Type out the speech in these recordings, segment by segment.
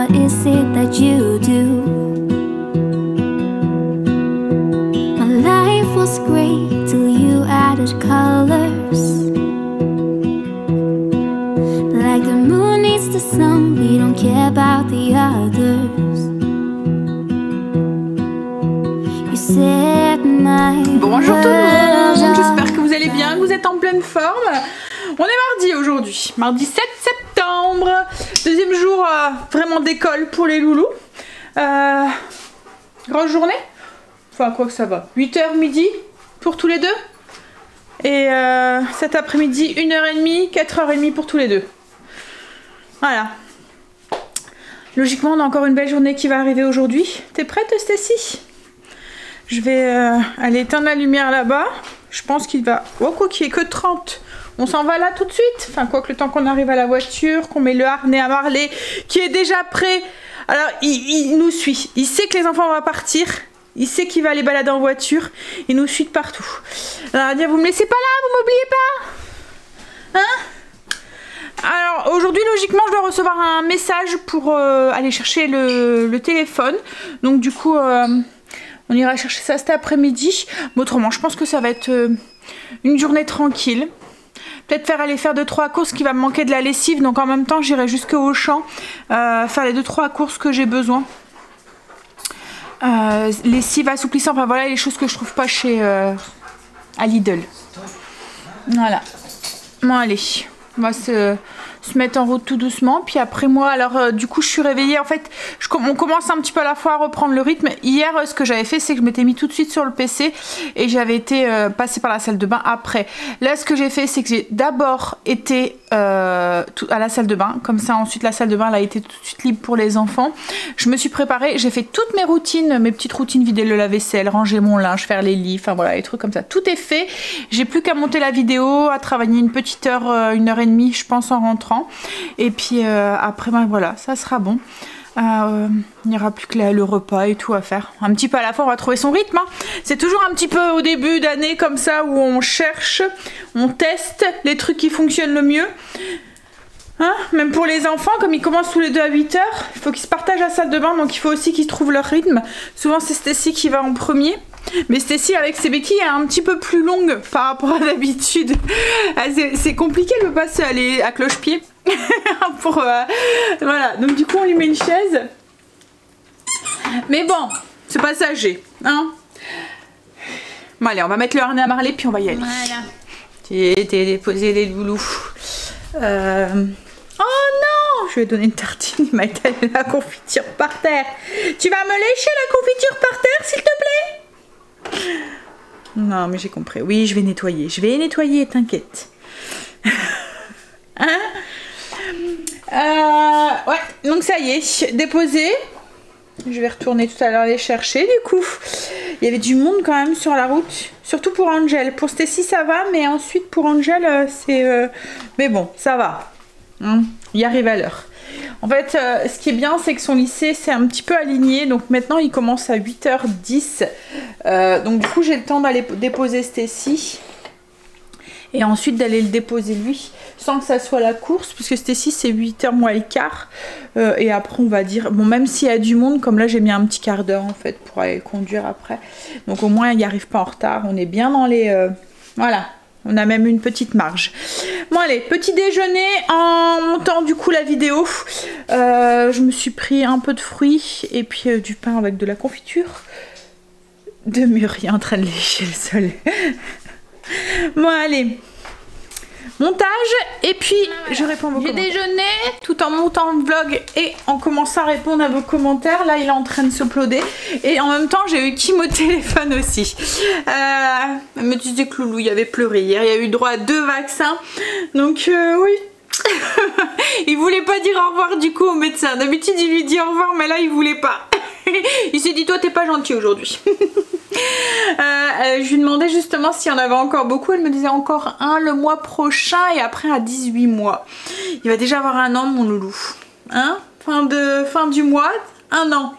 what is it that you do? My life was great till you added colors. Like the moon needs the sun, we don't care about the others. You set my Bonjour tout le monde, world j'espère que vous allez bien, que vous êtes en pleine forme. On est mardi aujourd'hui, mardi 7 septembre, deuxième jour vraiment d'école pour les loulous. Grosse journée, enfin quoi que ça va, 8h midi pour tous les deux. Et cet après-midi 1h30, 4h30 pour tous les deux. Voilà. Logiquement on a encore une belle journée qui va arriver aujourd'hui. T'es prête Stacy? Je vais aller éteindre la lumière là-bas. Je pense qu'il va... Oh quoi qu'il est que 30. On s'en va là tout de suite. Enfin quoi que le temps qu'on arrive à la voiture, qu'on met le harnais à Marley, qui est déjà prêt. Alors il nous suit. Il sait que les enfants vont partir. Il sait qu'il va aller balader en voiture. Il nous suit de partout. Alors dire, vous me laissez pas là, vous m'oubliez pas? Hein? Alors aujourd'hui logiquement je dois recevoir un message pour aller chercher le téléphone. Donc du coup... on ira chercher ça cet après-midi. Mais autrement, je pense que ça va être une journée tranquille. Peut-être aller faire 2-3 courses qui va me manquer de la lessive. Donc en même temps, j'irai jusqu'au Auchan faire les 2-3 courses que j'ai besoin. Lessive, assouplissant, enfin voilà les choses que je trouve pas chez à Lidl. Voilà. Bon allez, on va se mettre en route tout doucement. Puis après moi, alors du coup je suis réveillée. En fait, on commence un petit peu à la fois à reprendre le rythme. Hier, ce que j'avais fait, c'est que je m'étais mis tout de suite sur le PC et j'avais été passée par la salle de bain après. Là, ce que j'ai fait, c'est que j'ai d'abord été à la salle de bain. Comme ça, ensuite, la salle de bain elle a été tout de suite libre pour les enfants. Je me suis préparée. J'ai fait toutes mes routines, mes petites routines, vider le lave-vaisselle, ranger mon linge, faire les lits, enfin voilà, les trucs comme ça. Tout est fait. J'ai plus qu'à monter la vidéo, à travailler une petite heure, 1h30, je pense, en rentrant. Et puis après ben voilà, ça sera bon. Il n'y aura plus que le repas et tout à faire. Un petit peu à la fois, on va trouver son rythme. Hein. C'est toujours un petit peu au début d'année comme ça où on cherche, on teste les trucs qui fonctionnent le mieux. Hein, même pour les enfants, comme ils commencent tous les deux à 8h, il faut qu'ils se partagent la salle de bain, donc il faut aussi qu'ils trouvent leur rythme. Souvent c'est Stacy qui va en premier. Mais Stacy avec ses béquilles est un petit peu plus longue par rapport à d'habitude. C'est compliqué, elle ne peut pas se aller à cloche-pied. Pour voilà, donc du coup on lui met une chaise. Mais bon, c'est passager. Hein, bon allez, on va mettre le harnais à Marley puis on va y aller. Voilà. T'es déposé les loulous. Oh non! Je lui ai donné une tartine, il m'a étalé la confiture par terre. Tu vas me lécher la confiture par terre, s'il te plaît? Non, mais j'ai compris. Oui, je vais nettoyer, t'inquiète. Hein? Ouais, donc ça y est, déposé. Je vais retourner tout à l'heure les chercher. Du coup, il y avait du monde quand même sur la route. Surtout pour Angel. Pour Stacy, ça va. Mais ensuite, pour Angel, c'est... Mais bon, ça va. Hein, il arrive à l'heure. En fait, ce qui est bien, c'est que son lycée, c'est un petit peu aligné. Donc maintenant, il commence à 8h10. Donc du coup, j'ai le temps d'aller déposer Stacy. Et ensuite d'aller le déposer lui, sans que ça soit la course, puisque Stacy c'est 8h moins le quart. Et après on va dire, bon même s'il y a du monde, comme là j'ai mis un petit quart d'heure en fait pour aller conduire après. Donc au moins il n'y arrive pas en retard, on est bien dans les... voilà, on a même une petite marge. Bon allez, petit déjeuner, en montant du coup la vidéo, je me suis pris un peu de fruits et puis du pain avec de la confiture. De Murray en train de lécher le sol. Bon allez, montage et puis je réponds à vos commentaires. J'ai déjeuné tout en montant le vlog et en commençant à répondre à vos commentaires. Là il est en train de s'uploader et en même temps j'ai eu Kim au téléphone aussi. Elle me disait que Loulou il avait pleuré hier, il a eu droit à 2 vaccins. Donc oui. Il voulait pas dire au revoir du coup au médecin. D'habitude il lui dit au revoir mais là il voulait pas. Il s'est dit toi t'es pas gentil aujourd'hui. Je lui demandais justement s'il y en avait encore beaucoup. Elle me disait encore un le mois prochain et après à 18 mois. Il va déjà avoir 1 an mon loulou. Hein, fin du mois, 1 an.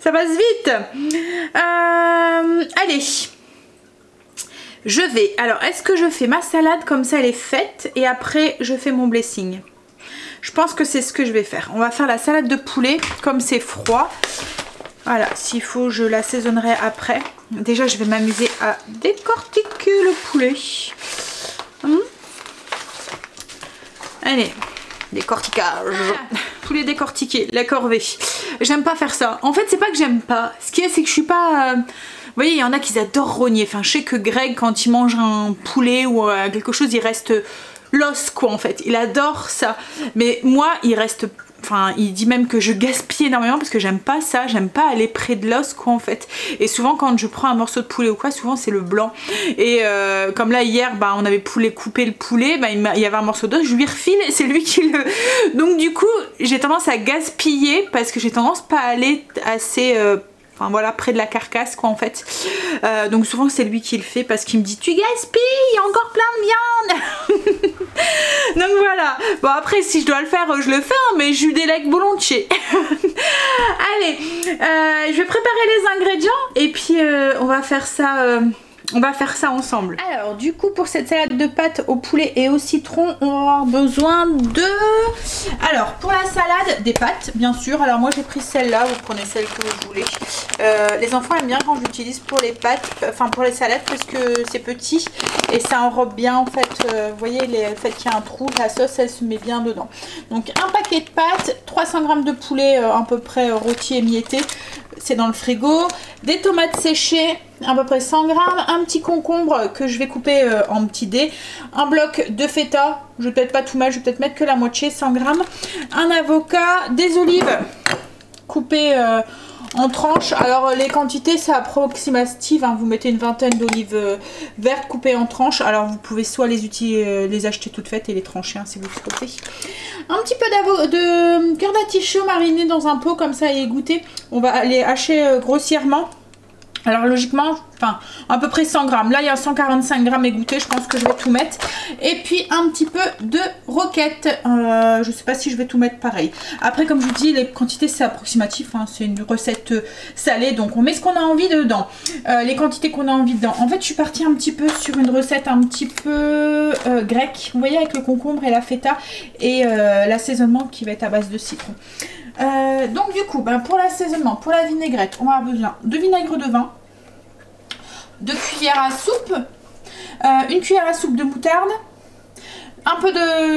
Ça passe vite. Allez. Je vais. Alors est-ce que je fais ma salade comme ça elle est faite et après je fais mon blessing? Je pense que c'est ce que je vais faire. On va faire la salade de poulet comme c'est froid. Voilà, s'il faut je l'assaisonnerai après. Déjà je vais m'amuser à décortiquer le poulet. Allez, décortiquage. Poulet décortiqué, la corvée. J'aime pas faire ça. En fait c'est pas que j'aime pas. Ce qui est c'est que je suis pas... Vous voyez, il y en a qui adorent rogner. Enfin, je sais que Greg, quand il mange un poulet ou quelque chose, il reste l'os, quoi, en fait. Il adore ça. Mais moi, il reste... Enfin, il dit même que je gaspille énormément parce que j'aime pas ça. J'aime pas aller près de l'os, quoi, en fait. Et souvent, quand je prends un morceau de poulet ou quoi, souvent, c'est le blanc. Et comme là, hier, bah, on avait coupé le poulet. Bah, il y avait un morceau d'os. Je lui refile et c'est lui qui le... Donc, du coup, j'ai tendance à gaspiller parce que j'ai tendance pas à aller assez... Enfin voilà, près de la carcasse quoi en fait. Donc souvent c'est lui qui le fait parce qu'il me dit tu gaspilles, il y a encore plein de viande. Donc voilà. Bon après si je dois le faire je le fais hein, mais je lui délègue volontiers. Allez, je vais préparer les ingrédients et puis on va faire ça... On va faire ça ensemble. Alors du coup pour cette salade de pâtes au poulet et au citron on va avoir besoin de... Alors pour la salade des pâtes bien sûr. Alors moi j'ai pris celle-là, vous prenez celle que vous voulez. Les enfants aiment bien quand je l'utilise pour les pâtes, enfin pour les salades parce que c'est petit et ça enrobe bien en fait. Vous voyez le fait qu'il y a un trou, la sauce elle se met bien dedans. Donc un paquet de pâtes, 300 g de poulet à peu près rôti émietté. C'est dans le frigo, des tomates séchées, à peu près 100 g, un petit concombre que je vais couper en petits dés, un bloc de feta, je vais peut-être pas tout mettre, je vais peut-être mettre que la moitié, 100 g, un avocat, des olives coupées en tranches. Alors les quantités c'est approximatif, hein. Vous mettez une vingtaine d'olives vertes coupées en tranches. Alors vous pouvez soit les acheter toutes faites et les trancher hein, si vous le souhaitez. Un petit peu de cœur d'artichaut mariné dans un pot comme ça et égoutter. On va les hacher grossièrement. Alors logiquement, enfin à peu près 100 g. Là il y a 145 g égouttés, je pense que je vais tout mettre. Et puis un petit peu de roquette. Je sais pas si je vais tout mettre pareil. Après comme je vous dis, les quantités c'est approximatif. Hein, c'est une recette salée, donc on met ce qu'on a envie dedans. Les quantités qu'on a envie dedans. En fait je suis partie un petit peu sur une recette un petit peu grecque. Vous voyez avec le concombre et la feta et l'assaisonnement qui va être à base de citron. Donc du coup pour l'assaisonnement, pour la vinaigrette, on va avoir besoin de vinaigre de vin, 2 cuillères à soupe, 1 cuillère à soupe de moutarde, un peu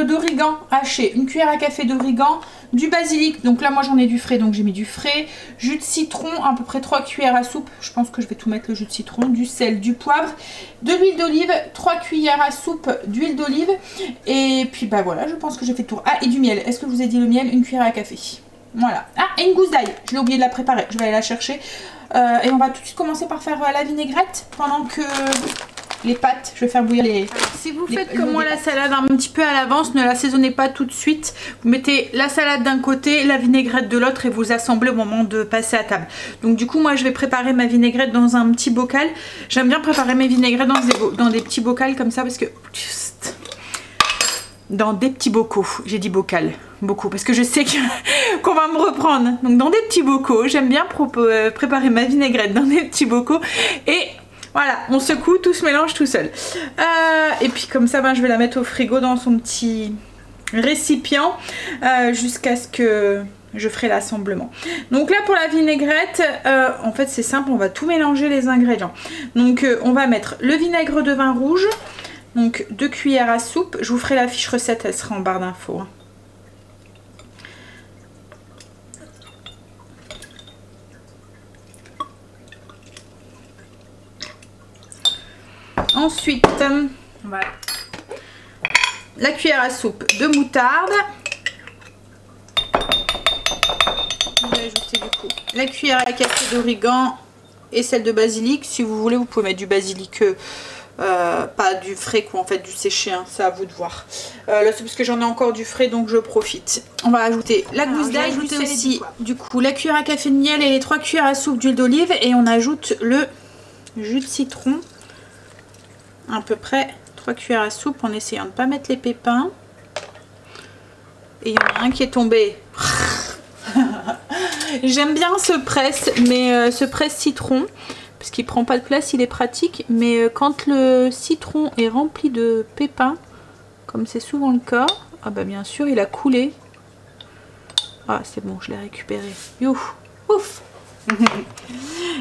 d'origan haché, 1 cuillère à café d'origan, du basilic, donc là moi j'en ai du frais donc j'ai mis du frais, jus de citron, à peu près 3 cuillères à soupe, je pense que je vais tout mettre le jus de citron, du sel, du poivre, de l'huile d'olive, 3 cuillères à soupe d'huile d'olive, et puis voilà, je pense que j'ai fait le tour. Ah et du miel, est-ce que je vous ai dit le miel, 1 cuillère à café. Voilà. Ah, et une gousse d'ail. Je l'ai oublié de la préparer. Je vais aller la chercher. Et on va tout de suite commencer par faire la vinaigrette. Pendant que les pâtes, je vais faire bouillir les... Alors, si vous faites comme moi la salade un petit peu à l'avance, ne l'assaisonnez pas tout de suite. Vous mettez la salade d'un côté, la vinaigrette de l'autre et vous assemblez au moment de passer à table. Donc du coup, moi je vais préparer ma vinaigrette dans un petit bocal. J'aime bien préparer mes vinaigrettes dans des petits bocals comme ça parce que... Dans des petits bocaux, j'ai dit bocal, beaucoup, parce que je sais qu'on va me reprendre. Donc dans des petits bocaux, j'aime bien préparer ma vinaigrette dans des petits bocaux. Et voilà, on secoue, tout se mélange tout seul. Et puis comme ça, je vais la mettre au frigo dans son petit récipient jusqu'à ce que je ferai l'assemblement. Donc là pour la vinaigrette, en fait c'est simple, on va tout mélanger les ingrédients. Donc on va mettre le vinaigre de vin rouge. Donc 2 cuillères à soupe, je vous ferai la fiche recette, elle sera en barre d'infos. Hein. Ensuite, voilà. La cuillère à soupe de moutarde. Je vais ajouter du coup la cuillère à café d'origan et celle de basilic. Si vous voulez, vous pouvez mettre du basilic... pas du frais quoi, en fait du séché hein, c'est à vous de voir. Là c'est parce que j'en ai encore du frais donc je profite. On va ajouter la gousse d'ail, ajouter aussi du coup la cuillère à café de miel et les 3 cuillères à soupe d'huile d'olive et on ajoute le jus de citron, à peu près 3 cuillères à soupe en essayant de ne pas mettre les pépins. Et il y en a un qui est tombé. J'aime bien ce presse, mais ce presse citron parce qu'il prend pas de place, il est pratique, mais quand le citron est rempli de pépins, comme c'est souvent le cas, ah bah bien sûr il a coulé. Ah, c'est bon, je l'ai récupéré. Youh, ouf.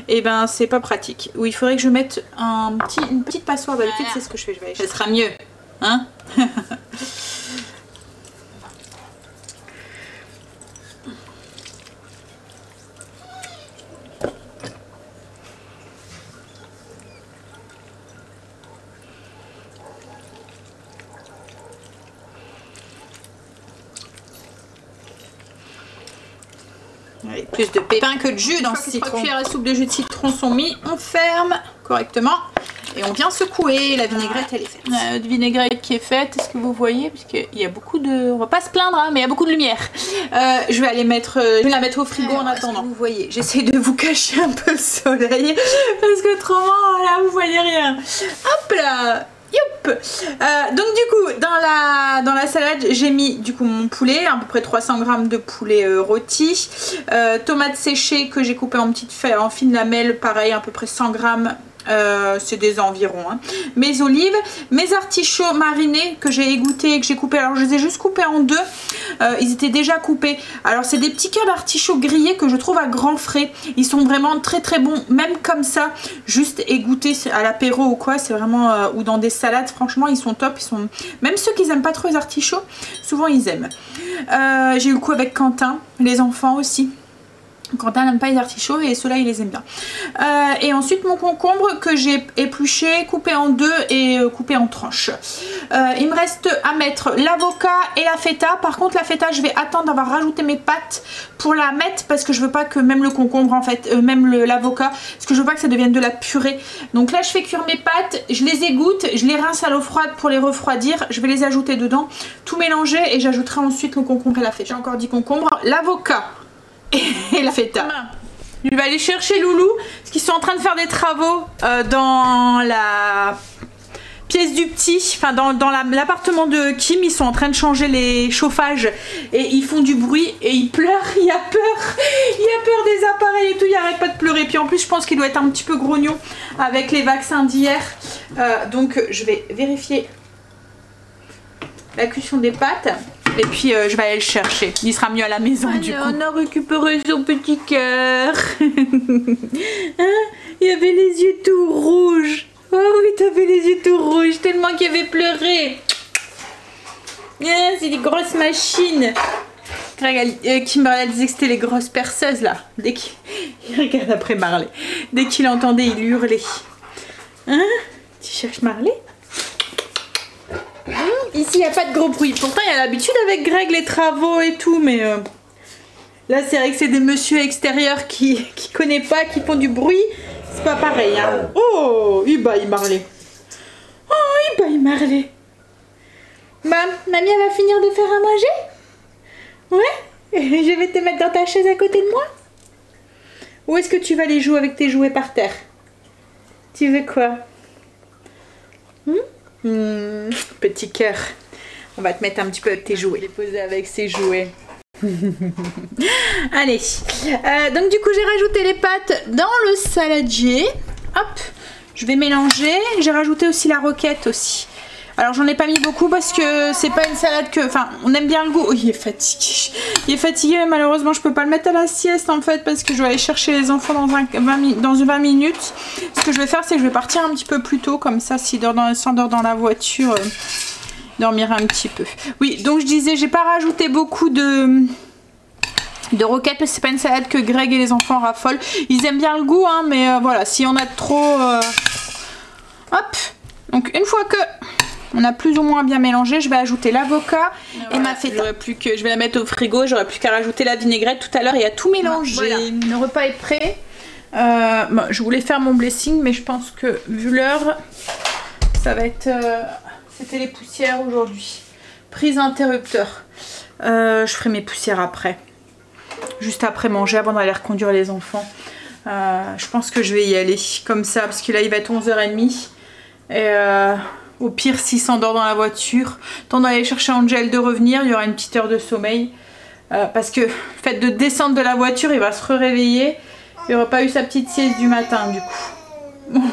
Et ben, c'est pas pratique. Oui, il faudrait que je mette une petite passoire. D'habitude, c'est ce que je fais. Ça sera mieux. Hein? Avec plus de pépins que de jus dans ce citron. 3 cuillères à soupe de jus de citron sont mis. On ferme correctement et on vient secouer. La vinaigrette, elle est faite. La vinaigrette qui est faite, est-ce que vous voyez? Parce qu'il y a beaucoup de... On va pas se plaindre, hein, mais il y a beaucoup de lumière. Je vais aller mettre... je vais la mettre au frigo en attendant. Vous voyez, j'essaie de vous cacher un peu le soleil parce que autrement, là, vous voyez rien. Hop là! Youp. Donc du coup dans la salade j'ai mis du coup mon poulet, à peu près 300 g de poulet rôti, tomates séchées que j'ai coupées en fines lamelles, pareil à peu près 100 g. C'est des environs, hein. Mes olives, mes artichauts marinés que j'ai égouttés et que j'ai coupés. Alors je les ai juste coupés en deux, ils étaient déjà coupés. Alors c'est des petits cœurs d'artichauts grillés que je trouve à grand frais. Ils sont vraiment très très bons, même comme ça, juste égouttés à l'apéro ou quoi. C'est vraiment ou dans des salades, franchement ils sont top. Ils sont... Même ceux qui n'aiment pas trop les artichauts, souvent ils aiment. J'ai eu le coup avec Quentin, les enfants aussi. Quentin n'aime pas les artichauts et ceux-là il les aime bien. Et ensuite mon concombre que j'ai épluché, coupé en deux et coupé en tranches. Il me reste à mettre l'avocat et la feta. Par contre la feta je vais attendre d'avoir rajouté mes pâtes pour la mettre parce que je veux pas que même le concombre en fait, même l'avocat, parce que je veux pas que ça devienne de la purée. Donc là je fais cuire mes pâtes, je les égoutte, je les rince à l'eau froide pour les refroidir. Je vais les ajouter dedans, tout mélanger et j'ajouterai ensuite le concombre et la feta. J'ai encore dit concombre, l'avocat et la feta. Je vais aller chercher Loulou parce qu'ils sont en train de faire des travaux dans la pièce du petit, enfin dans l'appartement de Kim. Ils sont en train de changer les chauffages et ils font du bruit et il pleure, il a peur des appareils et tout, il arrête pas de pleurer. Puis en plus je pense qu'il doit être un petit peu grognon avec les vaccins d'hier, donc je vais vérifier la cuisson des pâtes. Et puis je vais aller le chercher. Il sera mieux à la maison du coup. On a récupéré son petit cœur. Hein? Il avait les yeux tout rouges. Oh oui, t'avais les yeux tout rouges tellement qu'il avait pleuré. Ah, c'est des grosses machines. Kimberly disait que c'était les grosses perceuses là. Dès qu'il regarde après Marley. Dès qu'il entendait, il hurlait. Hein? Tu cherches Marley? Ici il n'y a pas de gros bruit, pourtant il y a l'habitude avec Greg les travaux et tout, mais là c'est vrai que c'est des messieurs extérieurs qui connaît pas, qui font du bruit, c'est pas pareil hein. Oh, il baille Marley. Oh, il baille Marley. Mamie elle va finir de faire à manger? Ouais. Je vais te mettre dans ta chaise à côté de moi. Où est-ce que tu vas aller jouer avec tes jouets par terre? Tu veux quoi? Petit cœur, on va te mettre un petit peu avec tes jouets. Je vais poser avec ses jouets. Allez, donc du coup j'ai rajouté les pâtes dans le saladier. Hop, je vais mélanger. J'ai rajouté aussi la roquette aussi. Alors j'en ai pas mis beaucoup parce que c'est pas une salade que... Enfin, on aime bien le goût. Oh, il est fatigué. Il est fatigué, mais malheureusement je peux pas le mettre à la sieste en fait parce que je dois aller chercher les enfants dans 20 minutes. Ce que je vais faire, c'est que je vais partir un petit peu plus tôt, comme ça s'il s'endort dans la voiture, dormira un petit peu. Oui, donc je disais, j'ai pas rajouté beaucoup de roquettes parce que c'est pas une salade que Greg et les enfants raffolent. Ils aiment bien le goût, hein, mais voilà, si on a trop... Hop. Donc une fois que on a plus ou moins bien mélangé, je vais ajouter l'avocat et ma feta. Je vais la mettre au frigo, j'aurai plus qu'à rajouter la vinaigrette tout à l'heure et à tout mélanger. Voilà. Le repas est prêt. Bon, je voulais faire mon blessing, mais je pense que vu l'heure, ça va être... C'était les poussières aujourd'hui. Prise interrupteur. Je ferai mes poussières après. Juste après manger, avant d'aller reconduire les enfants. Je pense que je vais y aller comme ça, parce que là il va être 11h30. Et au pire, s'il s'endort dans la voiture, tant d'aller chercher Angel, de revenir, il y aura une petite heure de sommeil. Parce que le fait de descendre de la voiture, il va se réveiller. Il n'aura pas eu sa petite sieste du matin du coup.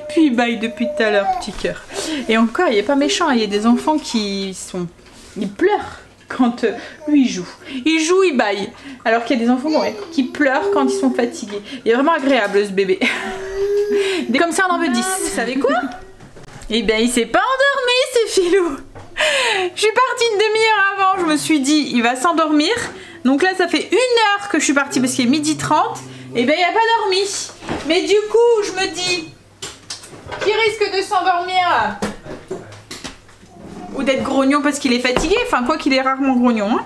Puis il baille depuis tout à l'heure, petit cœur. Et encore, il n'est pas méchant, il y a des enfants qui sont... Ils pleurent. quand lui il joue. Il joue, il baille. Alors qu'il y a des enfants qui pleurent quand ils sont fatigués. Il est vraiment agréable ce bébé. Comme ça on en veut 10. Vous savez quoi? Eh bien il s'est pas endormi ce filou. Je suis partie une demi-heure avant, je me suis dit il va s'endormir. Donc là ça fait 1 heure que je suis partie parce qu'il est 12h30. Et bien il n'a pas dormi. Mais du coup je me dis qui risque de s'endormir ou d'être grognon parce qu'il est fatigué, enfin quoi qu'il est rarement grognon, hein.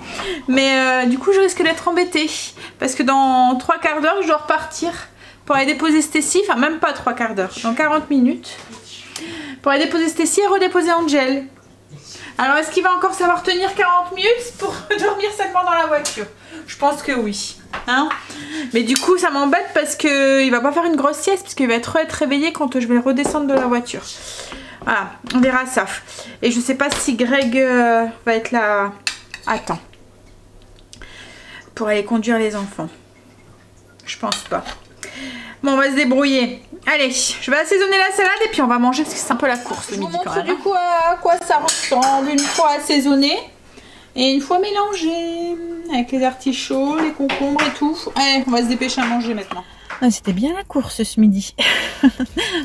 Mais du coup je risque d'être embêtée parce que dans 3/4 d'heure je dois repartir pour aller déposer Stécie, enfin même pas 3/4 d'heure, dans 40 minutes pour aller déposer Stécie et redéposer Angel. Alors est-ce qu'il va encore savoir tenir 40 minutes pour dormir seulement dans la voiture? Je pense que oui, hein. Mais du coup ça m'embête parce qu'il va pas faire une grosse sieste parce qu'il va être réveillé quand je vais redescendre de la voiture. Voilà, on verra ça. Et je sais pas si Greg va être là à temps pour aller conduire les enfants. Je pense pas. Bon, on va se débrouiller. Allez, je vais assaisonner la salade et puis on va manger parce que c'est un peu la course le midi quand même. Je vous montre du coup à quoi ça ressemble une fois assaisonné et une fois mélangé avec les artichauts, les concombres et tout. Allez, on va se dépêcher à manger maintenant. Ah, c'était bien la course ce midi.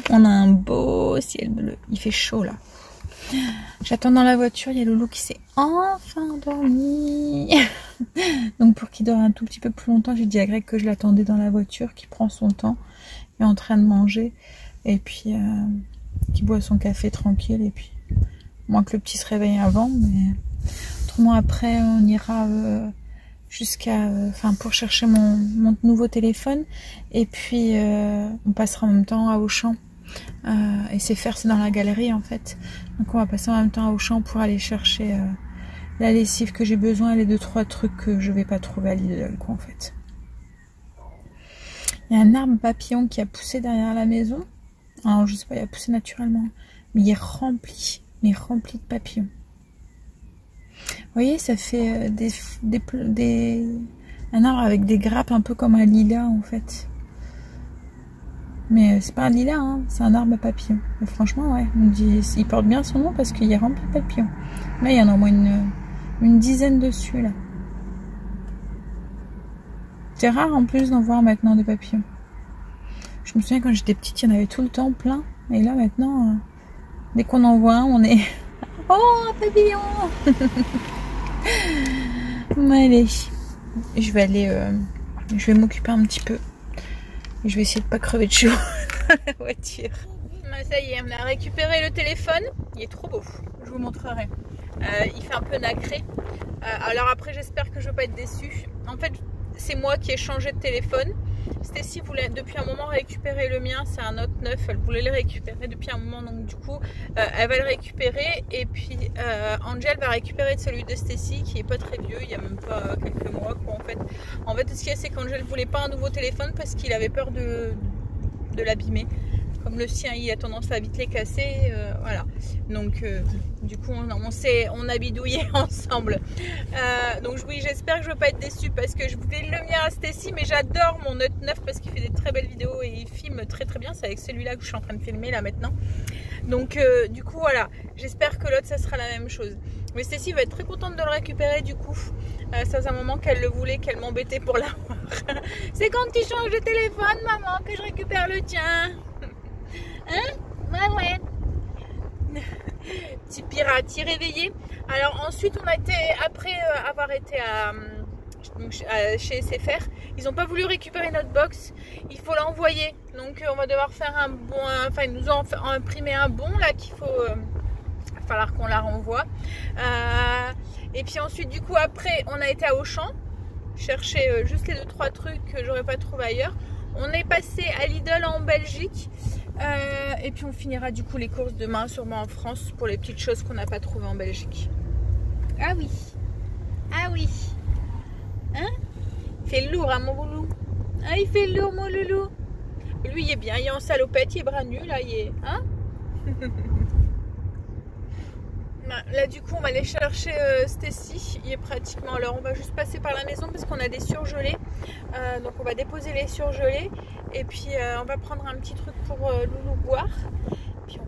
On a un beau ciel bleu. Il fait chaud là. J'attends dans la voiture. Il y a Loulou qui s'est enfin endormi. Donc pour qu'il dort un tout petit peu plus longtemps, j'ai dit à Greg que je l'attendais dans la voiture, qu'il prend son temps. Il est en train de manger. Et puis qu'il boit son café tranquille. Et puis, moins que le petit se réveille avant. Mais autrement après, on ira... jusqu'à pour chercher mon nouveau téléphone et puis on passera en même temps à Auchan et c'est dans la galerie en fait, donc on va passer en même temps à Auchan pour aller chercher la lessive que j'ai besoin et les 2-3 trucs que je vais pas trouver à Lidl quoi en fait. Il y a un arbre papillon qui a poussé derrière la maison, alors je sais pas, il a poussé naturellement mais il est rempli de papillons. Vous voyez, ça fait un arbre avec des grappes un peu comme un lilas en fait. Mais c'est pas un lilas, hein, c'est un arbre à papillons. Mais franchement, ouais, on dit, il porte bien son nom parce qu'il est rempli de papillons. Là, il y en a au moins une dizaine dessus là. C'est rare en plus d'en voir maintenant des papillons. Je me souviens quand j'étais petite, il y en avait tout le temps plein. Et là maintenant, dès qu'on en voit un, on est... Oh, un papillon. Allez, je vais m'occuper un petit peu. Je vais essayer de pas crever de chaud dans la voiture. Ça y est, on a récupéré le téléphone. Il est trop beau, je vous montrerai. Il fait un peu nacré. Alors après, j'espère que je ne vais pas être déçue. En fait, c'est moi qui ai changé de téléphone. Stécie voulait depuis un moment récupérer le mien, c'est un Note 9, elle voulait le récupérer depuis un moment, donc du coup elle va le récupérer et puis Angel va récupérer celui de Stécie qui est pas très vieux, il y a même pas quelques mois quoi en fait. En fait ce qu'il y a c'est qu'Angel voulait pas un nouveau téléphone parce qu'il avait peur de l'abîmer. Comme le sien il a tendance à vite les casser, voilà. Donc du coup on a bidouillé ensemble. Donc oui, j'espère que je ne vais pas être déçue parce que je voulais le mien à Stécie, mais j'adore mon Note 9 parce qu'il fait des très belles vidéos et il filme très très bien. C'est avec celui-là que je suis en train de filmer là maintenant. Donc du coup voilà, j'espère que l'autre ça sera la même chose. Mais Stécie va être très contente de le récupérer du coup. Ça faisait un moment qu'elle le voulait, qu'elle m'embêtait pour l'avoir. C'est quand tu changes de téléphone maman que je récupère le tien. Hein? Ouais. Petit pirati réveillé. Alors ensuite on a été, après avoir été chez SFR, ils n'ont pas voulu récupérer notre box. Il faut l'envoyer. Donc on va devoir faire un bon, enfin ils nous ont imprimé un bon là qu'il faut, il va falloir qu'on la renvoie. Et puis ensuite du coup après on a été à Auchan chercher juste les 2-3 trucs que j'aurais pas trouvé ailleurs. On est passé à Lidl en Belgique. Et puis on finira du coup les courses demain sûrement en France pour les petites choses qu'on n'a pas trouvées en Belgique. Ah oui. Ah oui. Hein? Il fait lourd hein mon boulot. Ah il fait lourd mon loulou. Lui il est bien, il est en salopette, il est bras nus là, il est... Hein? Là du coup on va aller chercher Stécie, il est pratiquement à l'heure, on va juste passer par la maison parce qu'on a des surgelés, donc on va déposer les surgelés et puis on va prendre un petit truc pour Loulou boire, puis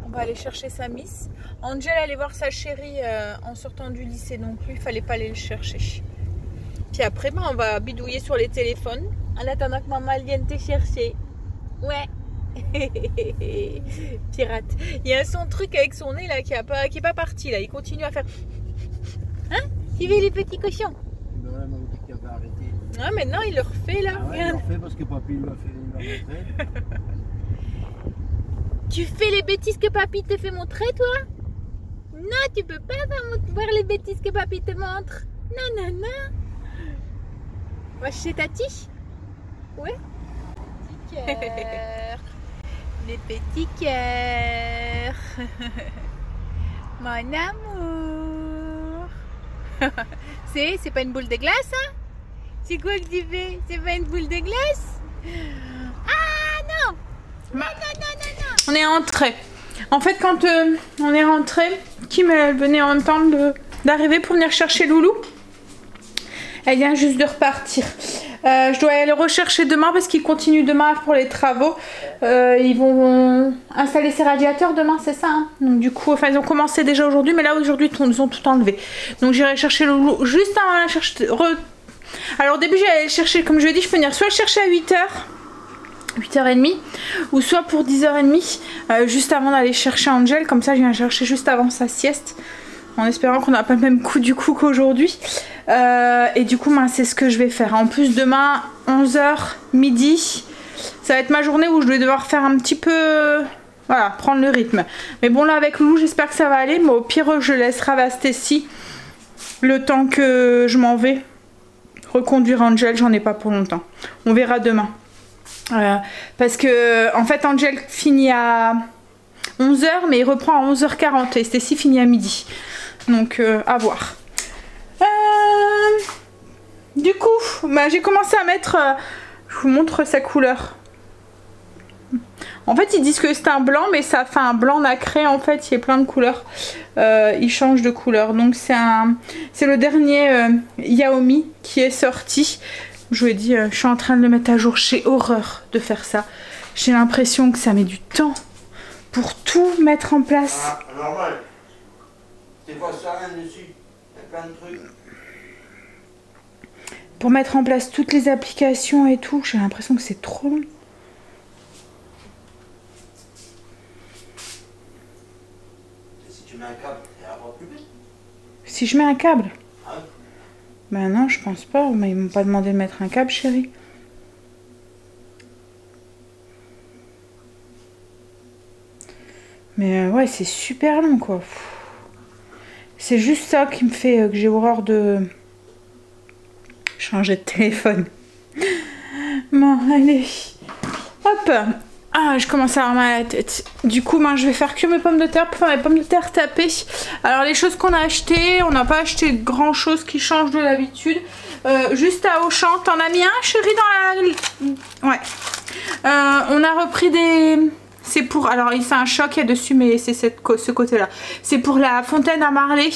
on va aller chercher sa miss. Angel allait voir sa chérie en sortant du lycée, donc lui il fallait pas aller le chercher. Puis après on va bidouiller sur les téléphones en attendant que maman vienne te chercher. Ouais. Pirate. Il y a son truc avec son nez là qui est pas parti là. Il continue à faire. Hein? Tu veux les petits cochons? Ben là, maman dit qu'il avait arrêté. Ah maintenant il le refait là. Ah ouais, il le refait parce que papy lui a fait montrer. Tu fais les bêtises que papy te fait montrer toi? Non, tu peux pas voir les bêtises que papy te montre. Non, non, non. Va chez Tati? Ouais. Petit cœur. Les petits cœurs. Mon amour. C'est pas une boule de glace, hein? C'est quoi que tu fais? C'est pas une boule de glace? Ah non! Non, non, non, non, non. On est rentré. En fait, quand on est rentré, Kim elle venait en même temps d'arriver pour venir chercher Loulou. Elle vient juste de repartir. Je dois aller le rechercher demain parce qu'ils continuent demain pour les travaux. Ils vont installer ces radiateurs demain, c'est ça, hein? Donc du coup, enfin ils ont commencé déjà aujourd'hui, mais là aujourd'hui ils ont tout enlevé. Donc j'irai chercher Loulou juste avant la chercher. Alors au début j'allais le chercher, comme je l'ai dit, je peux venir soit le chercher à 8h. 8h30 ou soit pour 10h30 juste avant d'aller chercher Angel, comme ça je viens chercher juste avant sa sieste en espérant qu'on n'a pas le même coup du coup qu'aujourd'hui et du coup c'est ce que je vais faire. En plus demain 11h midi ça va être ma journée où je vais devoir faire un petit peu voilà, prendre le rythme, mais bon là avec Loulou j'espère que ça va aller, mais au pire je laisserai Ravastécie le temps que je m'en vais reconduire Angel, j'en ai pas pour longtemps, on verra demain. Parce que en fait Angel finit à 11h mais il reprend à 11h40 et Stécie finit à midi, donc à voir. Du coup j'ai commencé à mettre je vous montre sa couleur. En fait ils disent que c'est un blanc mais ça fait un blanc nacré, en fait il y a plein de couleurs, il change de couleur, donc c'est le dernier Yaomi qui est sorti. Je vous ai dit, je suis en train de le mettre à jour. J'ai horreur de faire ça. J'ai l'impression que ça met du temps pour tout mettre en place. Ah, normal. C'est pas ça, hein, dessus. Il y a plein de trucs. Pour mettre en place toutes les applications et tout, j'ai l'impression que c'est trop long. Si tu mets un câble, ça ira pas plus vite. Si je mets un câble? Ah. Ben non, je pense pas. Mais ils m'ont pas demandé de mettre un câble, chérie. Mais ouais, c'est super long, quoi. C'est juste ça qui me fait que j'ai horreur de changer de téléphone. Bon, allez. Hop. Ah, je commence à avoir mal à la tête. Du coup, je vais faire cuire mes pommes de terre pour faire mes pommes de terre tapées. Alors, les choses qu'on a achetées, on n'a pas acheté grand chose qui change de l'habitude. Juste à Auchan, t'en as mis un, chérie, dans la... Ouais. On a repris des... C'est pour... Alors, c'est un choc, il y a dessus, mais c'est ce côté-là. C'est pour la fontaine à Marley.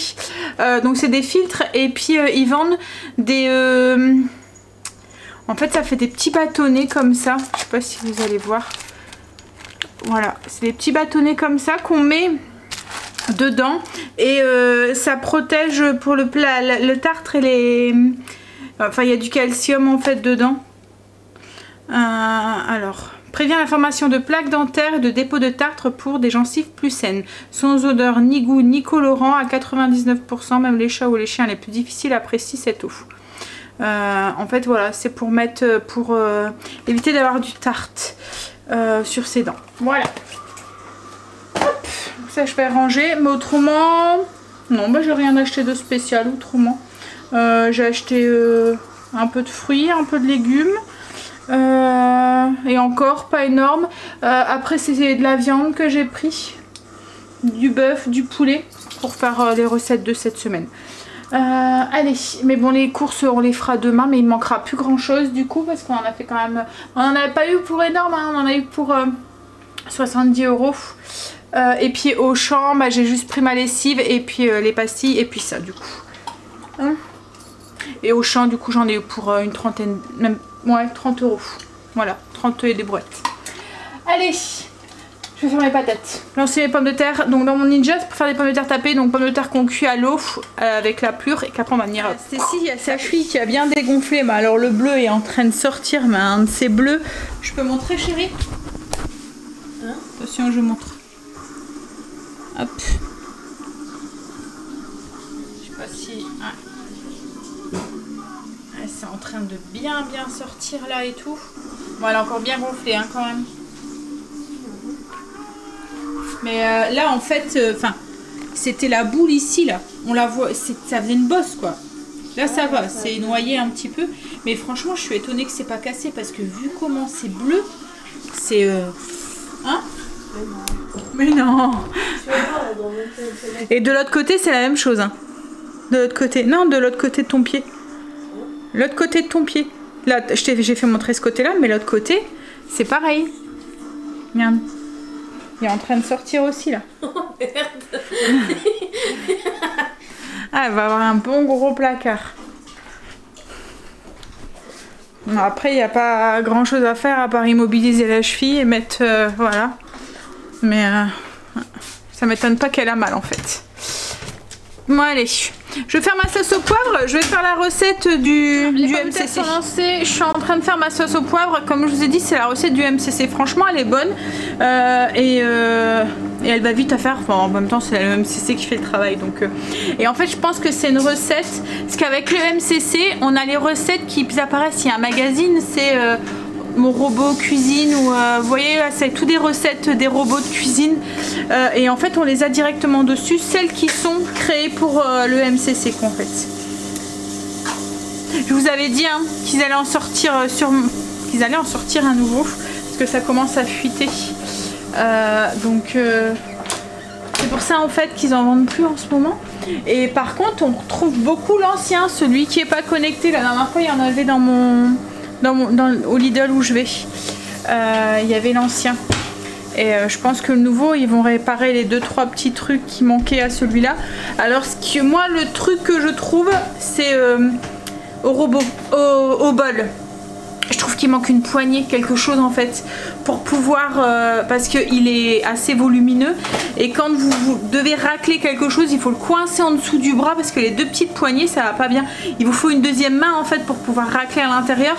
Donc, c'est des filtres. Et puis, ils vendent des... En fait, ça fait des petits bâtonnets comme ça. Je sais pas si vous allez voir. Voilà, c'est des petits bâtonnets comme ça qu'on met dedans et ça protège pour le tartre et les... Enfin, il y a du calcium en fait dedans. Alors, prévient la formation de plaques dentaires et de dépôts de tartre pour des gencives plus saines. Sans odeur, ni goût, ni colorant à 99%. Même les chats ou les chiens les plus difficiles apprécient cette eau. En fait, voilà, c'est pour mettre... pour éviter d'avoir du tartre. Sur ses dents. Voilà. Hop, ça je vais ranger. Mais autrement, non, j'ai rien acheté de spécial autrement. J'ai acheté un peu de fruits, un peu de légumes. Et encore, pas énorme. Après, c'est de la viande que j'ai pris. Du bœuf, du poulet. Pour faire les recettes de cette semaine. Allez, mais bon, les courses on les fera demain, mais il ne manquera plus grand chose du coup parce qu'on en a fait quand même, on n'en avait pas eu pour énorme, hein, on en a eu pour 70 €. Et puis au champ, j'ai juste pris ma lessive et puis les pastilles et puis ça du coup. Hein, et au champ du coup j'en ai eu pour une trentaine, même ouais 30 €. Voilà, 30 et des brouettes. Allez, Je vais faire mes patates. Lancer mes pommes de terre. Donc dans mon ninja, c'est pour faire des pommes de terre tapées. Donc pommes de terre qu'on cuit à l'eau avec la plure et qu'après on va venir. Stécie, il y a sa cheville qui a bien dégonflé. Mais alors le bleu est en train de sortir. Mais un de ces bleus. Je peux montrer, chérie? Hein? Attention, je montre. Hop. Je sais pas si. C'est en train de bien sortir là et tout. Bon, elle a encore bien gonflé hein, quand même. Mais là en fait, c'était la boule ici là. On la voit, ça faisait une bosse quoi. Là ça va, c'est noyé un petit peu. Mais franchement, je suis étonnée que c'est pas cassé parce que vu comment c'est bleu, c'est hein? Mais non. Et de l'autre côté, c'est la même chose. Hein. De l'autre côté, non, de l'autre côté de ton pied. L'autre côté de ton pied. Là, j'ai fait montrer ce côté-là, mais l'autre côté, c'est pareil. Regarde. Il est en train de sortir aussi, là. Oh, merde. Ah, elle va avoir un bon gros placard. Non, après, il n'y a pas grand-chose à faire à part immobiliser la cheville et mettre... voilà. Mais ça m'étonne pas qu'elle a mal, en fait. Bon, allez. Je vais faire ma sauce au poivre, je vais faire la recette du MCC. Je suis en train de faire ma sauce au poivre, comme je vous ai dit c'est la recette du MCC, franchement elle est bonne et elle va vite à faire, enfin, en même temps c'est le MCC qui fait le travail donc et en fait je pense que c'est une recette, parce qu'avec le MCC on a les recettes qui apparaissent, il y a un magazine, c'est mon robot cuisine ou vous voyez c'est tout des recettes des robots de cuisine et en fait on les a directement dessus, celles qui sont créées pour le MCC en fait. Je vous avais dit hein, qu'ils allaient en sortir à nouveau parce que ça commence à fuiter donc c'est pour ça en fait qu'ils en vendent plus en ce moment. Et par contre on retrouve beaucoup l'ancien, celui qui est pas connecté. La dernière fois il y en avait au Lidl où je vais, il y avait l'ancien et je pense que le nouveau ils vont réparer les 2-3 petits trucs qui manquaient à celui-là. Alors moi le truc que je trouve c'est au bol. Je trouve qu'il manque une poignée, quelque chose en fait, pour pouvoir, parce qu'il est assez volumineux et quand vous devez racler quelque chose, il faut le coincer en dessous du bras parce que les deux petites poignées ça va pas bien. Il vous faut une deuxième main en fait pour pouvoir racler à l'intérieur.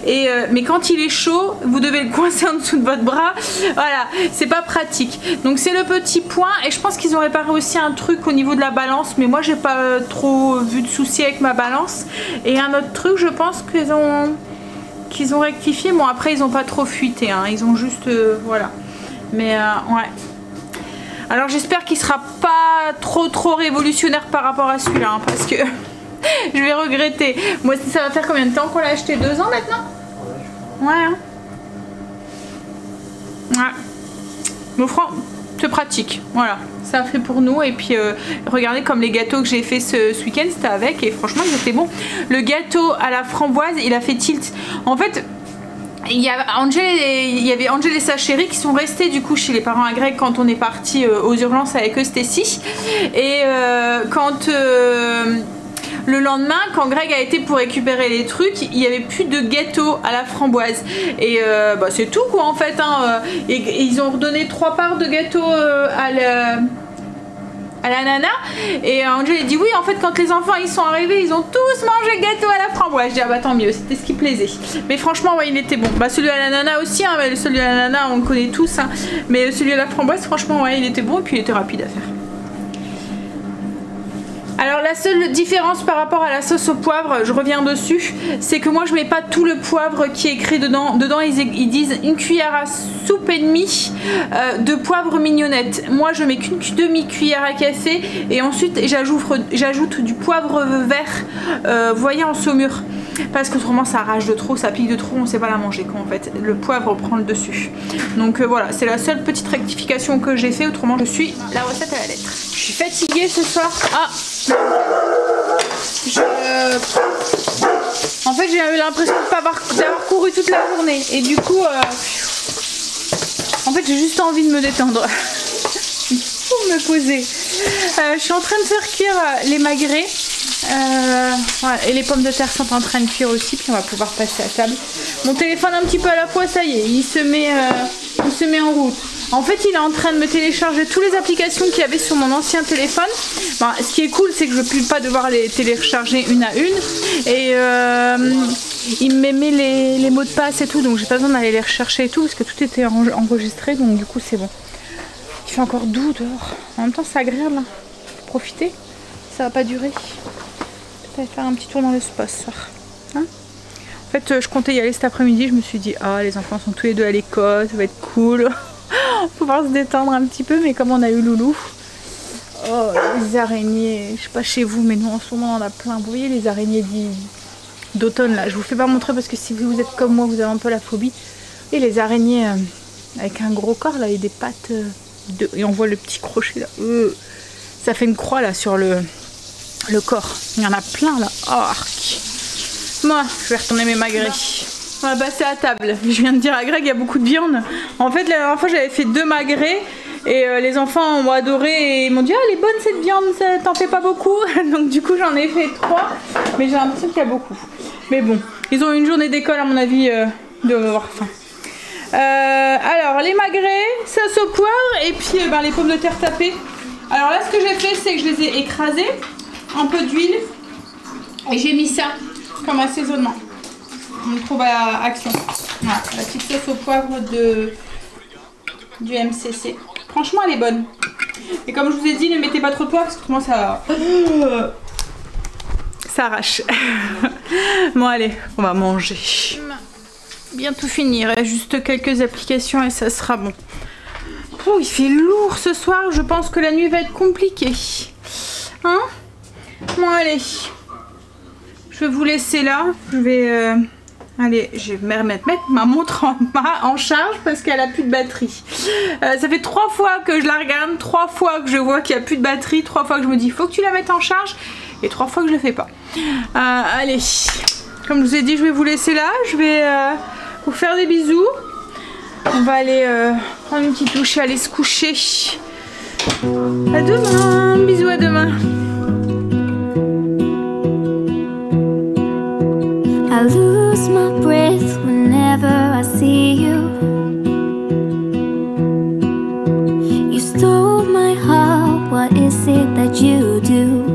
Et mais quand il est chaud, vous devez le coincer en dessous de votre bras. Voilà, c'est pas pratique. Donc c'est le petit point et je pense qu'ils ont réparé aussi un truc au niveau de la balance, mais moi j'ai pas trop vu de soucis avec ma balance. Et un autre truc, je pense qu'ils ont rectifié. Bon après ils ont pas trop fuité hein. Ils ont juste voilà, mais ouais, alors j'espère qu'il sera pas trop révolutionnaire par rapport à celui-là hein, parce que je vais regretter. Moi ça va faire combien de temps qu'on l'a acheté? 2 ans maintenant? Ouais hein. Ouais, bon franchement c'est pratique, voilà, ça a fait pour nous. Et puis regardez comme les gâteaux que j'ai fait ce week-end, c'était avec et franchement ils étaient bons. Le gâteau à la framboise il a fait tilt. En fait il y avait Angel et sa chérie qui sont restés du coup chez les parents à Greg quand on est parti aux urgences avec eux, Stécie. Et quand le lendemain, quand Greg a été pour récupérer les trucs, il n'y avait plus de gâteau à la framboise. Et bah, c'est tout quoi en fait. Hein. Et ils ont redonné 3 parts de gâteau à l'ananas. Et Angel a dit oui, en fait quand les enfants ils sont arrivés, ils ont tous mangé le gâteau à la framboise. Je dis ah bah tant mieux, c'était ce qui plaisait. Mais franchement ouais il était bon. Bah celui à l'ananas aussi, hein, mais celui à l'ananas on le connaît tous. Hein. Mais celui à la framboise franchement ouais il était bon et puis il était rapide à faire. Alors la seule différence par rapport à la sauce au poivre, je reviens dessus, c'est que moi je mets pas tout le poivre qui est écrit dedans. Dedans ils disent une cuillère à soupe et demie de poivre mignonnette. Moi je mets qu'une demi-cuillère à café et ensuite j'ajoute du poivre vert, vous voyez en saumure. Parce qu'autrement ça arrache de trop, ça pique de trop, on sait pas la manger quoi en fait. Le poivre prend le dessus. Donc voilà, c'est la seule petite rectification que j'ai fait, autrement je suis la recette à la lettre. Je suis fatiguée ce soir. Ah, en fait j'ai eu l'impression d'avoir couru toute la journée et du coup en fait j'ai juste envie de me détendre pour me poser. Je suis en train de faire cuire les magrets voilà, et les pommes de terre sont en train de cuire aussi, puis on va pouvoir passer à table. Mon téléphone un petit peu à la fois, ça y est, il se met en route. En fait, il est en train de me télécharger toutes les applications qu'il y avait sur mon ancien téléphone. Enfin, ce qui est cool, c'est que je ne peux pas devoir les télécharger une à une. Et il me met les mots de passe et tout, donc j'ai pas besoin d'aller les rechercher et tout, parce que tout était enregistré, donc du coup c'est bon. Il fait encore doux dehors. En même temps, c'est agréable. Hein. Faut profiter. Ça va pas durer. Peut-être aller faire un petit tour dans le spa ce soir. Hein, en fait, je comptais y aller cet après-midi. Je me suis dit, ah, les enfants sont tous les deux à l'école, ça va être cool. Pouvoir se détendre un petit peu, mais comme on a eu Loulou. Oh, les araignées. Je sais pas chez vous, mais nous en ce moment on en a plein. Vous voyez les araignées d'automne là. Je vous fais pas montrer parce que si vous êtes comme moi, vous avez un peu la phobie. Et les araignées avec un gros corps là et des pattes. Et on voit le petit crochet là. Ça fait une croix là sur le corps. Il y en a plein là. Oh, arc. Moi, je vais retourner mes magrets. On va passer à table. Je viens de dire à Greg, il y a beaucoup de viande. En fait, la dernière fois, j'avais fait 2 magrets. Et les enfants ont adoré et ils m'ont dit, ah, elle est bonne cette viande, t'en fais pas beaucoup. Donc du coup, j'en ai fait 3. Mais j'ai l'impression qu'il y a beaucoup. Mais bon, ils ont eu une journée d'école, à mon avis, de avoir faim. Alors, les magrets, sauce au poivre et puis les pommes de terre tapées. Alors là, ce que j'ai fait, c'est que je les ai écrasées. Un peu d'huile. Et j'ai mis ça comme assaisonnement. On le trouve à Action. Voilà, la petite sauce au poivre du MCC. Franchement, elle est bonne. Et comme je vous ai dit, ne mettez pas trop de poivre parce que moi ça arrache. Bon, allez, on va manger. Bientôt fini. Il reste juste quelques applications et ça sera bon. Oh, il fait lourd ce soir. Je pense que la nuit va être compliquée. Hein? Bon, allez. Je vais vous laisser là. Je vais... Allez, je vais mettre ma montre en charge parce qu'elle a plus de batterie. Ça fait 3 fois que je la regarde, 3 fois que je vois qu'il n'y a plus de batterie, 3 fois que je me dis faut que tu la mettes en charge et 3 fois que je le fais pas. Allez, comme je vous ai dit, je vais vous laisser là. Je vais vous faire des bisous. On va aller prendre une petite douche et aller se coucher. À demain, bisous, à demain. I lose my breath whenever I see you. You stole my heart, what is it that you do?